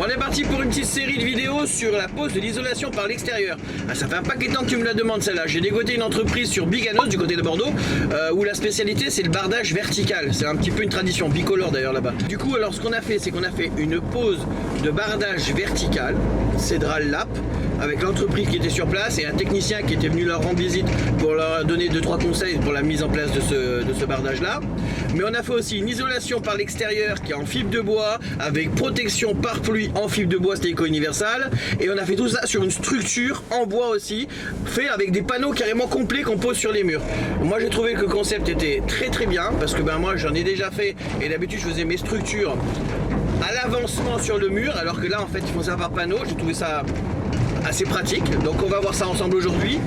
On est parti pour une petite série de vidéos sur la pose de l'isolation par l'extérieur. Ça fait un paquet de temps que tu me la demandes celle-là. J'ai dégoté une entreprise sur Biganos du côté de Bordeaux où la spécialité c'est le bardage vertical. C'est un petit peu une tradition bicolore d'ailleurs là-bas. Du coup alors ce qu'on a fait c'est qu'on a fait une pose de bardage vertical, Cédral Lap, avec l'entreprise qui était sur place et un technicien qui était venu leur rendre visite pour leur donner 2-3 conseils pour la mise en place de ce bardage là. Mais on a fait aussi une isolation par l'extérieur qui est en fibre de bois avec protection par pluie en fibre de bois, c'était éco-universal, et on a fait tout ça sur une structure en bois aussi, fait avec des panneaux carrément complets qu'on pose sur les murs. Moi j'ai trouvé que le concept était très bien parce que moi j'en ai déjà fait et d'habitude je faisais mes structures à l'avancement sur le mur, alors que là en fait ils font ça par panneau. J'ai trouvé ça assez pratique, donc on va voir ça ensemble aujourd'hui.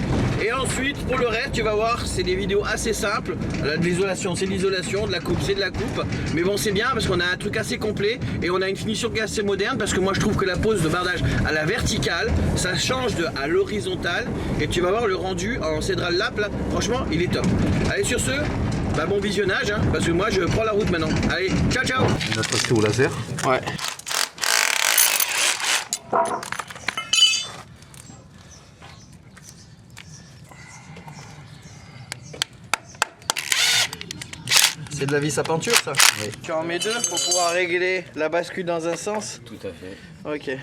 Et ensuite pour le reste tu vas voir, c'est des vidéos assez simples. Là, de l'isolation c'est de l'isolation, de la coupe c'est de la coupe, mais bon c'est bien parce qu'on a un truc assez complet et on a une finition qui est assez moderne, parce que moi je trouve que la pose de bardage à la verticale ça change à l'horizontale, et tu vas voir le rendu en Cédral Lap là, franchement il est top. Allez sur ce, bon visionnage hein, parce que moi je prends la route maintenant. Allez, ciao ciao. On a passé au laser. Ouais. C'est de la vis à peinture ça? Oui. Tu en mets deux pour pouvoir régler la bascule dans un sens? Tout à fait. Ok.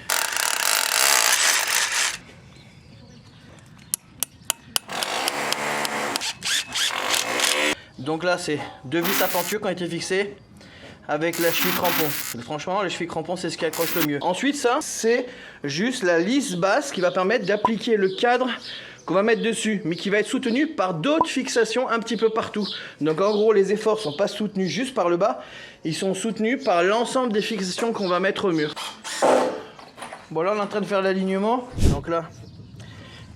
Donc là c'est deux vis à peinture qui ont été fixées avec la cheville crampon. Franchement la cheville crampon c'est ce qui accroche le mieux. Ensuite ça c'est juste la lisse basse qui va permettre d'appliquer le cadre qu'on va mettre dessus, mais qui va être soutenu par d'autres fixations un petit peu partout. Donc en gros les efforts sont pas soutenus juste par le bas, ils sont soutenus par l'ensemble des fixations qu'on va mettre au mur. Bon là on est en train de faire l'alignement. Donc là,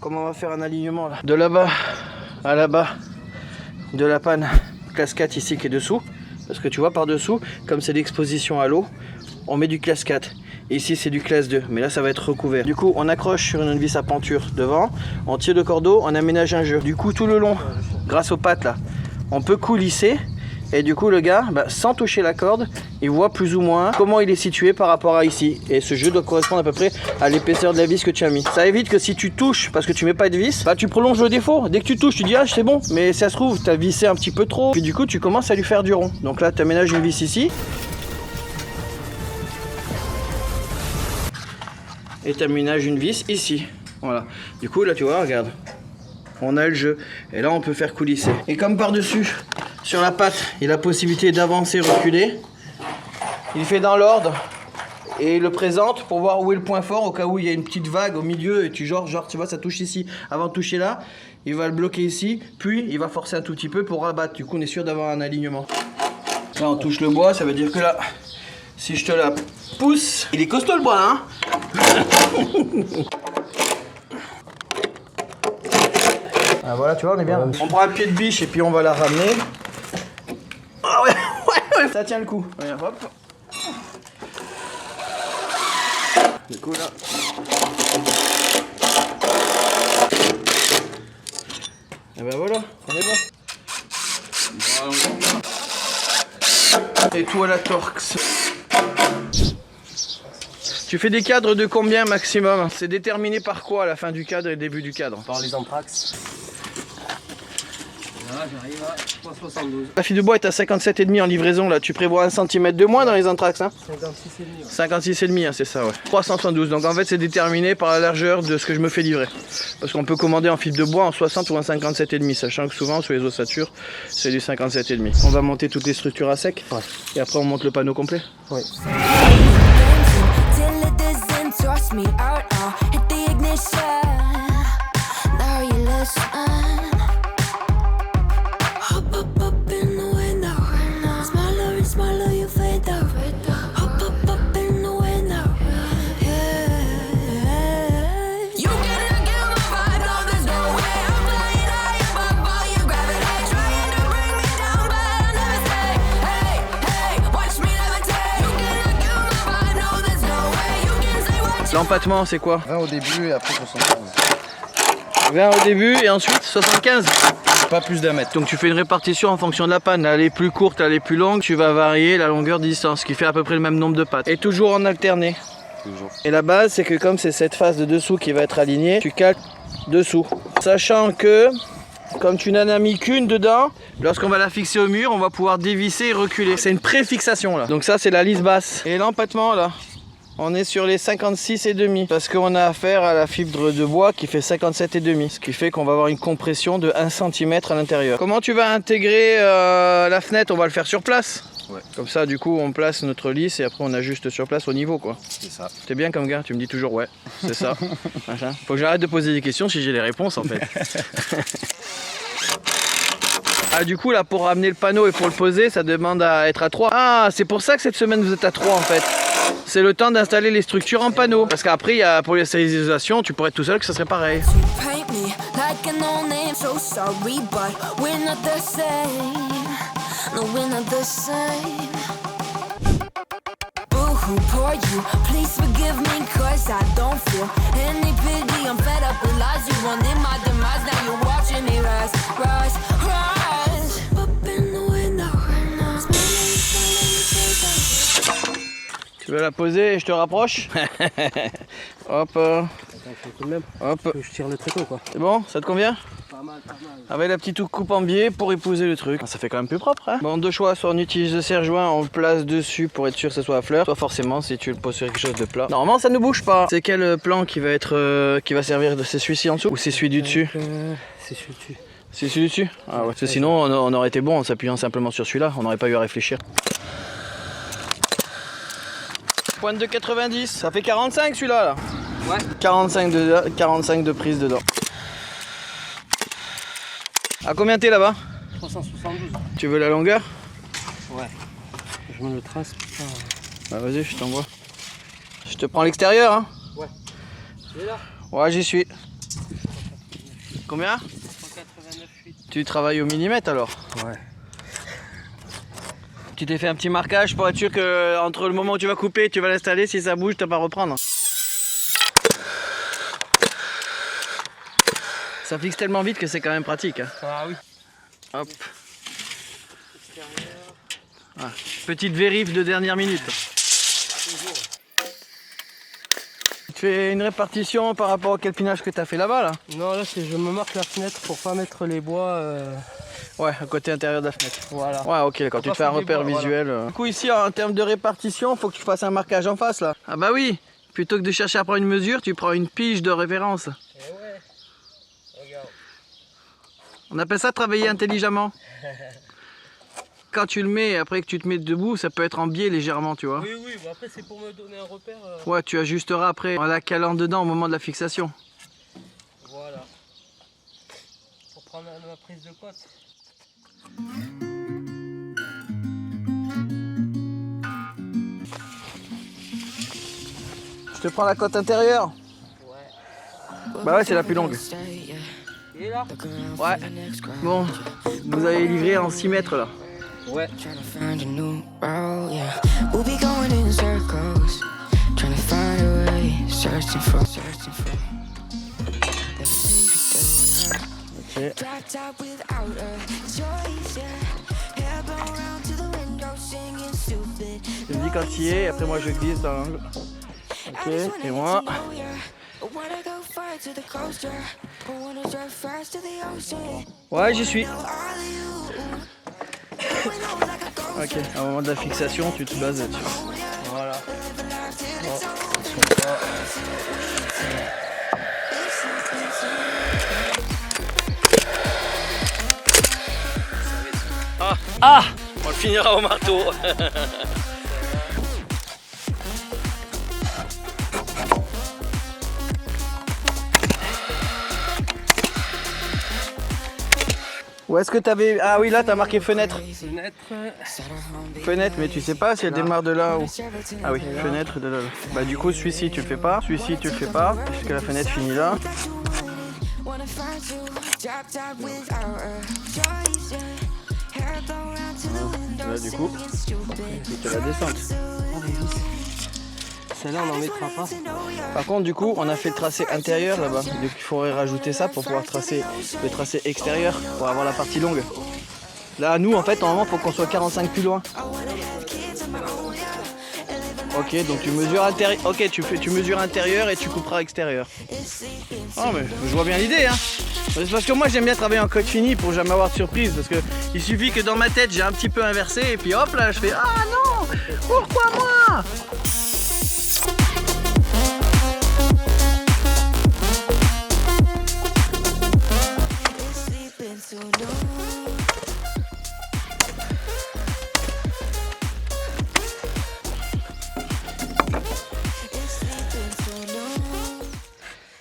comment on va faire un alignement là? De là-bas à là-bas de la panne classe 4 ici qui est dessous, parce que tu vois par dessous, comme c'est l'exposition à l'eau, on met du classe 4. Ici c'est du classe 2, mais là ça va être recouvert. Du coup on accroche sur une vis à peinture devant, on tire le cordeau, on aménage un jeu. Du coup tout le long, grâce aux pattes là, on peut coulisser. Et du coup le gars, sans toucher la corde, il voit plus ou moins comment il est situé par rapport à ici. Et ce jeu doit correspondre à peu près à l'épaisseur de la vis que tu as mis. Ça évite que si tu touches, parce que tu mets pas de vis, tu prolonges le défaut. Dès que tu touches, tu dis ah c'est bon, mais ça se trouve, tu as vissé un petit peu trop. Puis du coup tu commences à lui faire du rond. Donc là tu aménages une vis ici. Et tu aménages une vis ici. Voilà. Du coup là tu vois, regarde. On a le jeu. Et là on peut faire coulisser. Et comme par dessus, sur la patte, il a la possibilité d'avancer, reculer. Il fait dans l'ordre. Et il le présente pour voir où est le point fort, au cas où il y a une petite vague au milieu. Et tu tu vois ça touche ici. Avant de toucher là, il va le bloquer ici. Puis il va forcer un tout petit peu pour rabattre. Du coup on est sûr d'avoir un alignement. Là on touche le bois, ça veut dire que là, si je te la pousse, il est costaud le bois là hein. Ah voilà tu vois on est bien. On prend un pied de biche et puis on va la ramener. Ah ouais, ouais. Ça tient le coup. Ouais, hop. Du coup là. Et ben voilà, on est bon. Et tout à la Torx. Tu fais des cadres de combien maximum? C'est déterminé par quoi à la fin du cadre et le début du cadre? Par les anthrax. Là j'arrive à 3,72. La fille de bois est à 57,5 en livraison là. Tu prévois 1 cm de moins dans les anthrax hein? 56,5. 56,5 hein, c'est ça ouais. 372. Donc en fait c'est déterminé par la largeur de ce que je me fais livrer. Parce qu'on peut commander en fibre de bois en 60 ou en 57,5, sachant que souvent sur les ossatures c'est du 57,5. On va monter toutes les structures à sec. Ouais. Et après on monte le panneau complet. Ouais. Toss me out now, hit the ignition. Now you listen. Hop up in the window. Smaller and smaller you fade out. Hop up in the window. Yeah. You cannot get my vibe, no there's no way. I'm flying high above all your gravity, trying to bring me down, but I'll never stay. Hey, hey, watch me levitate. You cannot get my vibe, no there's no way. You can say what. L'empattement c'est quoi? 20 au début et après 75. 20 au début et ensuite 75. Pas plus d'1 mètre. Donc tu fais une répartition en fonction de la panne. Elle est plus courte, elle est plus longue. Tu vas varier la longueur de distance, ce qui fait à peu près le même nombre de pattes. Et toujours en alterné. Toujours. Et la base, c'est que comme c'est cette face de dessous qui va être alignée, tu cales dessous. Sachant que, comme tu n'en as mis qu'une dedans, lorsqu'on va la fixer au mur, on va pouvoir dévisser et reculer. C'est une préfixation là. Donc ça, c'est la lisse basse. Et l'empattement là, on est sur les 56,5 parce qu'on a affaire à la fibre de bois qui fait 57,5. Ce qui fait qu'on va avoir une compression de 1 cm à l'intérieur. Comment tu vas intégrer la fenêtre? On va le faire sur place. Ouais. Comme ça, du coup, on place notre lisse et après on ajuste sur place au niveau, quoi. C'est ça. T'es bien comme gars, tu me dis toujours ouais, c'est ça. Machin. Faut que j'arrête de poser des questions si j'ai les réponses en fait. Ah, du coup, là, pour ramener le panneau et pour le poser, ça demande à être à 3. Ah, c'est pour ça que cette semaine vous êtes à 3 en fait. C'est le temps d'installer les structures en panneau. Parce qu'après, pour les stérilisations, tu pourrais être tout seul que ça serait pareil. Paint me like an old name, so sorry, but we're not the same. No, we're not the same. Boo-hoo, poor you, please forgive me, cause I don't feel any pity. I'm fed up with lies, you wanted my demise, now you're watching me rise, rise, rise. Up in the window, Tu veux la poser et je te rapproche? Hop. Attends, faut tout de même Hop. que je tire le tréteau quoi. C'est bon? Ça te convient? Pas mal, pas mal. Avec la petite coupe en biais pour épouser le truc. Ça fait quand même plus propre, hein. Bon, deux choix, soit on utilise le serre-joint, on le place dessus pour être sûr que ça soit à fleur, soit forcément si tu le poses sur quelque chose de plat. Normalement ça ne bouge pas. C'est quel plan qui va être qui va servir de c'est celui-ci en dessous ou c'est celui du dessus? C'est celui dessus. C'est celui dessus? Ah ouais. Parce que sinon on aurait été bon en s'appuyant simplement sur celui-là, on n'aurait pas eu à réfléchir. Pointe de 90, ça fait 45 celui-là là. Ouais. 45 de prise dedans. À combien t'es là-bas? 372. Tu veux la longueur? Ouais. Je me le trace. Putain. Bah vas-y, je t'envoie. Je te prends l'extérieur, hein? Ouais. Tu es là? Ouais, j'y suis. Combien? 189,8. Tu travailles au millimètre alors? Ouais. Tu t'es fait un petit marquage pour être sûr que entre le moment où tu vas couper et tu vas l'installer, si ça bouge, t'as pas à reprendre. Ça fixe tellement vite que c'est quand même pratique, hein. Ah oui. Hop. Ah, petite vérif de dernière minute. Tu fais une répartition par rapport au calpinage que tu as fait là-bas là? Non, là je me marque la fenêtre pour pas mettre les bois. Ouais, à côté intérieur de la fenêtre. Voilà. Ouais, ok, d'accord, tu te fais un repère visuel. Du coup, ici, en termes de répartition, faut que tu fasses un marquage en face là. Ah bah oui, plutôt que de chercher à prendre une mesure, tu prends une pige de référence. Eh ouais. Regarde. On appelle ça travailler intelligemment. Quand tu le mets, après que tu te mets debout, ça peut être en biais légèrement, tu vois. Oui, oui, bon, après c'est pour me donner un repère. Ouais, tu ajusteras après en la calant dedans au moment de la fixation. Voilà. Pour prendre ma prise de cote. Je te prends la cote intérieure. Ouais. Bah ouais, c'est la plus longue. Il est là? Ouais. Bon, vous avez livré en 6 mètres là. Ouais. Trying to find a new route, yeah. We'll be going in circles, trying to find a way, searching for. Ok. Drop top without a choice, yeah. Hair blown round to the window, singing stupid. Tu me dis quand il est, après moi je glisse dans l'angle. Ok, et moi. Wanna go far to the coast, yeah. Wanna drive fast to the ocean. Ouais, j'y suis. All of you. Ok, au moment de la fixation, tu te bases là-dessus. Voilà. Ah, on le finira au marteau. Où est-ce que t'avais... Ah oui, là t'as marqué fenêtre. Fenêtre. Fenêtre, mais tu sais pas si elle démarre de là ou... Ah oui, fenêtre de là. Bah du coup, celui-ci tu le fais pas, celui-ci tu le fais pas, puisque la fenêtre finit là. Là du coup, c'est la descente. Celle-là on n'en mettra pas. Par contre, du coup, on a fait le tracé intérieur là-bas. Donc il faudrait rajouter ça pour pouvoir tracer le tracé extérieur, pour avoir la partie longue. Là, nous, en fait, normalement, il faut qu'on soit 45 plus loin. Ok, Ok, donc tu mesures intérieur. Ok, tu mesures intérieur et tu couperas extérieur. Oh mais je vois bien l'idée hein. C'est parce que moi j'aime bien travailler en code fini pour jamais avoir de surprise. Parce que il suffit que dans ma tête j'ai un petit peu inversé et puis hop là je fais ah non, pourquoi moi?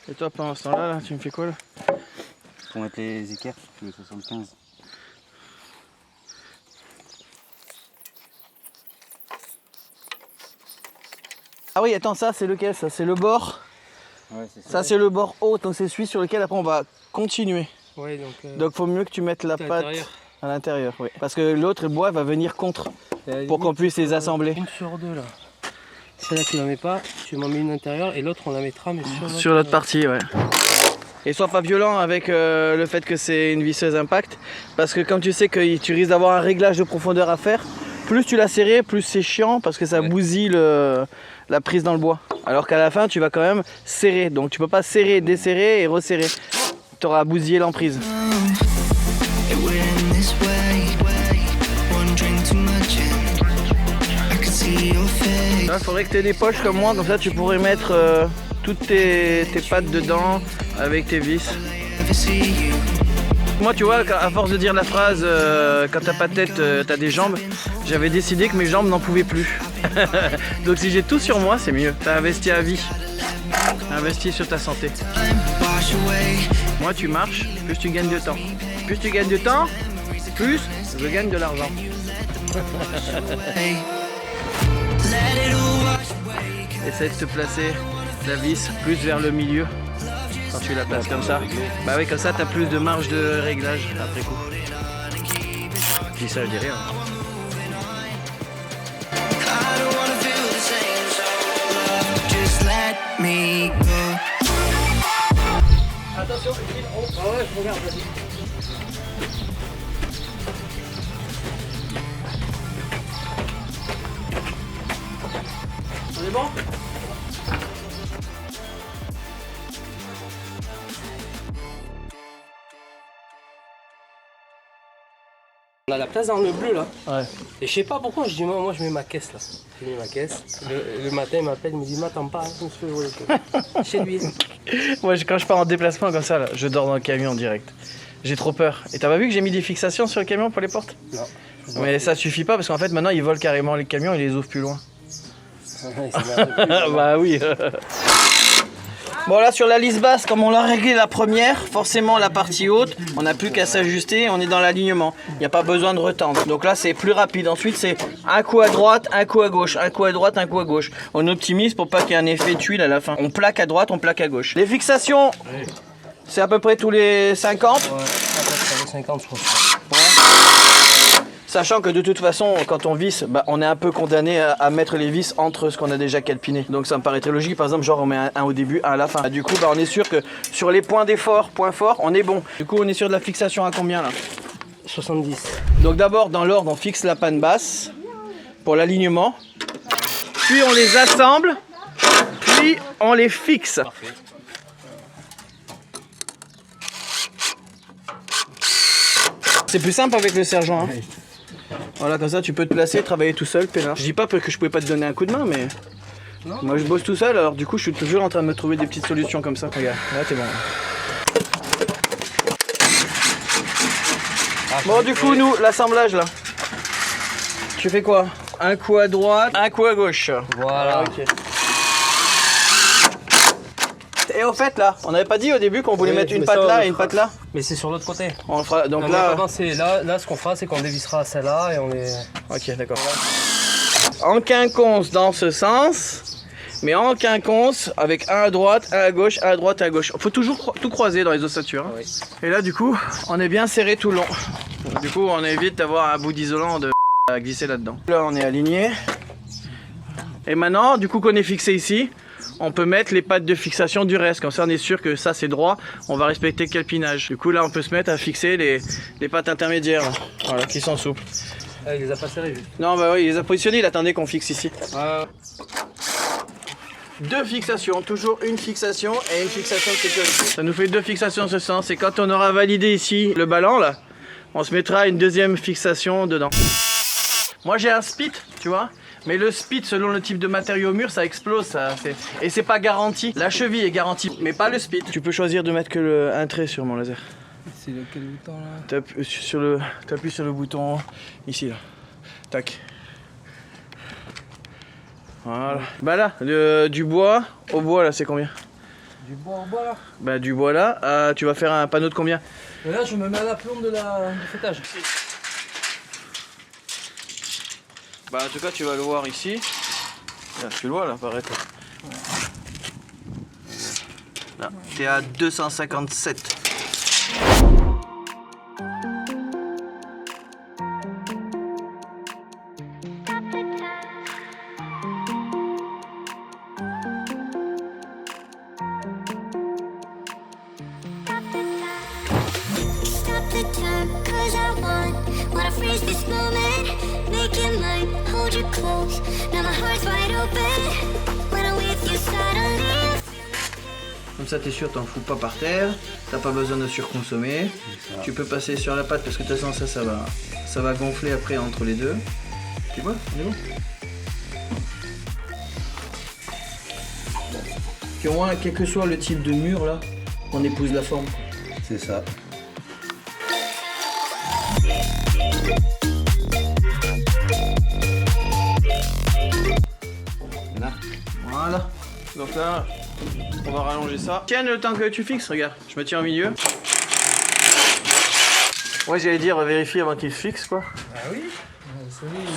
Et toi pendant ce temps là, tu me fais quoi là? Pour mettre les équerres, le 75. Ah oui attends, ça c'est lequel? Ça c'est le bord. Ouais, c'est Ça c'est le bord haut, donc c'est celui sur lequel après on va continuer. Ouais, Donc faut mieux que tu mettes la pâte à l'intérieur, oui. Parce que l'autre bois va venir contre pour qu'on puisse les assembler. Une sur deux là. Celle-là tu la mets pas, tu m'en mets une intérieure et l'autre on la mettra mais sur l'autre partie, ouais. Et sois pas violent avec le fait que c'est une visseuse impact, parce que comme tu sais que tu risques d'avoir un réglage de profondeur à faire, plus tu l'as serré, plus c'est chiant parce que ça bousille la prise dans le bois. Alors qu'à la fin tu vas quand même serrer, donc tu peux pas serrer, desserrer et resserrer. Tu auras bousillé l'emprise. Il faudrait que tu aies des poches comme moi, comme ça tu pourrais mettre toutes tes pattes dedans avec tes vis. Moi tu vois, à force de dire la phrase quand t'as pas de tête, t'as des jambes, j'avais décidé que mes jambes n'en pouvaient plus. Donc si j'ai tout sur moi, c'est mieux. T'as investi à vie. Investis sur ta santé. Moi tu marches, plus tu gagnes de temps. Plus tu gagnes de temps, plus je gagne de l'argent. Essaye de te placer la vis plus vers le milieu quand tu la places comme ça. Bah oui, comme ça t'as plus de marge de réglage après coup. Je dis ça, je dis rien. Attention, ah ouais, je regarde, vas-y. On est bon? On a la place dans le bleu là. Ouais. Et je sais pas pourquoi, je dis moi je mets ma caisse là. Je mets ma caisse. Le matin il m'appelle, il me dit m'attends pas, on se fait jouer chez lui. Moi quand je pars en déplacement comme ça là, je dors dans le camion en direct. J'ai trop peur. Et t'as pas vu que j'ai mis des fixations sur le camion pour les portes? Non. Mais ça suffit pas parce qu'en fait maintenant ils volent carrément les camions et les ouvrent plus loin. Bah oui. Bon là sur la lisse basse, comme on l'a réglé la première, forcément la partie haute, on n'a plus qu'à s'ajuster, on est dans l'alignement. Il n'y a pas besoin de retendre. Donc là c'est plus rapide. Ensuite c'est un coup à droite, un coup à gauche, un coup à droite, un coup à gauche. On optimise pour pas qu'il y ait un effet de tuile à la fin. On plaque à droite, on plaque à gauche. Les fixations, c'est à peu près tous les 50. Ouais, tous les 50 je crois. Ouais. Sachant que de toute façon, quand on visse, bah, on est un peu condamné à mettre les vis entre ce qu'on a déjà calpiné. Donc ça me paraît très logique. Par exemple, genre on met un au début, un à la fin. Du coup, bah, on est sûr que sur les points d'effort, points forts, on est bon. Du coup, on est sur de la fixation à combien là? 70. Donc d'abord, dans l'ordre, on fixe la panne basse pour l'alignement. Puis on les assemble. Puis on les fixe. Parfait. C'est plus simple avec le sergent. Hein. Voilà, comme ça tu peux te placer, travailler tout seul, peinard. Je dis pas que je pouvais pas te donner un coup de main, mais non. Moi je bosse tout seul, alors du coup je suis toujours en train de me trouver des petites solutions comme ça. Regarde, là t'es bon. Bon du coup nous, l'assemblage là, tu fais quoi? Un coup à droite, un coup à gauche. Voilà. Ok. Et au fait là, on n'avait pas dit au début qu'on voulait mettre une patte là et une patte là? Mais c'est sur l'autre côté. On le fera, donc non, là ce qu'on fera c'est qu'on dévissera celle-là et on les... Ok d'accord. En quinconce dans ce sens, mais en quinconce avec un à droite, un à gauche, un à droite, un à gauche. Faut toujours tout croiser dans les ossatures. Hein. Oui. Et là du coup, on est bien serré tout le long. Du coup on évite d'avoir un bout d'isolant à glisser là-dedans. Là on est aligné. Et maintenant, du coup qu'on est fixé ici, on peut mettre les pattes de fixation du reste. Comme ça on est sûr que ça c'est droit, on va respecter le calpinage. Du coup là on peut se mettre à fixer les pattes intermédiaires, là. Voilà, qui sont souples. Ah, il les a pas serrés juste. Non bah oui, il les a positionnés, il attendait qu'on fixe ici. 2 fixations, toujours une fixation et une fixation de sécurité. Ça nous fait 2 fixations en ce sens, et quand on aura validé ici le ballon là, on se mettra une deuxième fixation dedans. Moi j'ai un spit, tu vois, mais le spit selon le type de matériau mûr ça explose, et c'est pas garanti. La cheville est garantie, mais pas le spit. Tu peux choisir de mettre que un trait sur mon laser. C'est lequel bouton là? T'appuies sur le bouton ici là. Tac. Voilà. Bah là, du bois au bois là c'est combien? Du bois au bois là? Bah du bois là, tu vas faire un panneau de combien? Et là je me mets à l'aplomb du fêtage. Bah en tout cas tu vas le voir ici. Là, tu le vois là apparaître. Là, t'es à 257. Stop the time, 'cause I wanna freeze this moment, make it mine, hold you close. Now my heart's wide open. When I'm with you, suddenly. Comme ça t'es sûr, t'en fous pas par terre, t'as pas besoin de surconsommer. Tu peux passer sur la pâte parce que de toute façon ça va gonfler après entre les deux. Tu vois, on est bon. Puis au moins, quel que soit le type de mur là, on épouse la forme. C'est ça. Là. Voilà. Donc là, on va rallonger ça. Tiens le temps que tu fixes, regarde, je me tiens au milieu. Ouais, j'allais dire, vérifie avant qu'il se fixe quoi. Ah oui?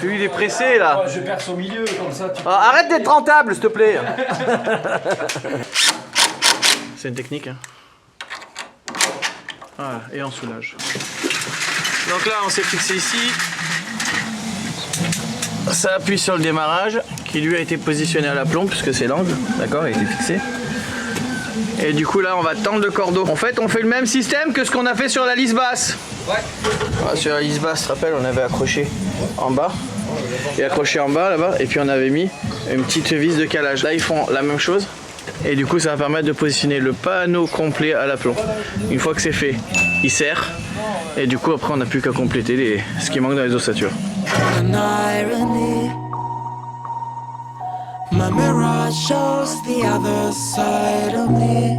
Celui il est pressé là. Je perce au milieu comme ça. Ah, arrête d'être rentable s'il te plaît. C'est une technique. Hein. Voilà, et on soulage. Donc là, on s'est fixé ici. Ça appuie sur le démarrage qui lui a été positionné à l'aplomb puisque c'est l'angle. D'accord, il a été fixé. Et du coup là, on va tendre le cordeau. En fait, on fait le même système que ce qu'on a fait sur la lisse basse. Ouais. Ah, sur la lisse basse, tu te rappelles, on avait accroché en bas. Et accroché en bas là-bas. Et puis on avait mis une petite vis de calage. Là, ils font la même chose. Et du coup, ça va permettre de positionner le panneau complet à l'aplomb. Une fois que c'est fait, il serre. Et du coup, après, on n'a plus qu'à compléter ce qui manque dans les ossatures. An irony. My mirror shows the other side of me.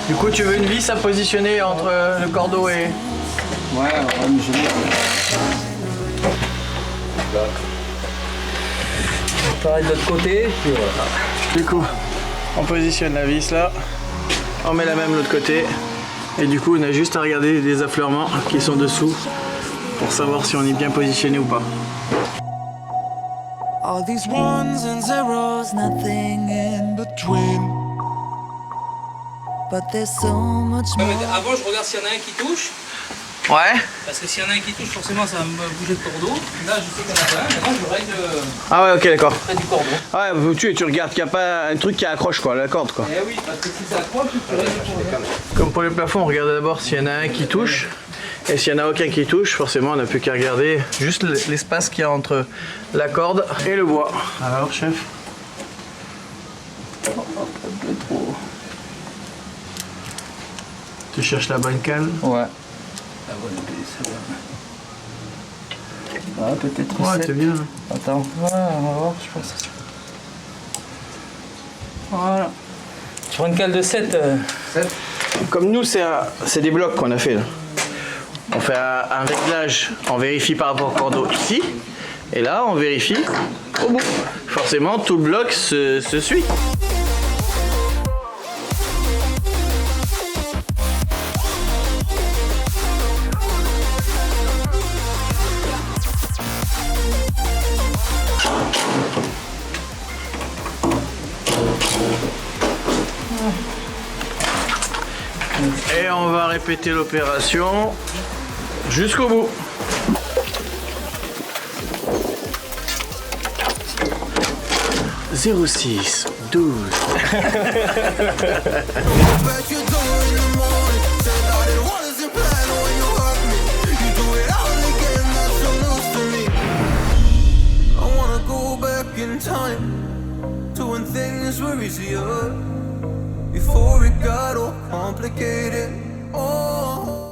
Du coup, tu veux une vis à positionner entre le cordeau et... Ouais, mais je Pareil de l'autre côté, puis voilà. Du coup, on positionne la vis là, on met la même de l'autre côté, et du coup, on a juste à regarder les affleurements qui sont dessous pour savoir si on est bien positionné ou pas. All these ones and zeros, nothing in between. But there's so much more. Avant, je regarde s'il y en a un qui touche. Ouais. Parce que s'il y en a un qui touche, forcément, ça va me bouger le cordeau. Là, je sais qu'il y en a pas un. Maintenant, je règle Ah ouais, ok, d'accord. près du cordeau. Ouais, tu regardes qu'il n'y a pas un truc qui accroche quoi, la corde quoi. Eh oui, parce que si ça accroche, tu règles le cordeau. Comme pour les plafonds, on regarde d'abord s'il y en a un qui touche. Et s'il n'y en a aucun qui touche, forcément on n'a plus qu'à regarder juste l'espace qu'il y a entre la corde et le bois. Alors chef? Tu cherches la bonne cale? Ouais. Ah ouais, peut-être. Ouais, c'est bien. Attends, voilà, on va voir, je pense. Voilà. Sur une cale de 7. Comme nous, c'est des blocs qu'on a fait là. On fait un réglage, on vérifie par rapport au cordeau ici. Et là, on vérifie au bout. Forcément, tout le bloc se suit. Et on va répéter l'opération jusqu'au bout. « 06 12 » Bet you don't in the morning. Said that it time to when things were easier before it got all complicated. Oh.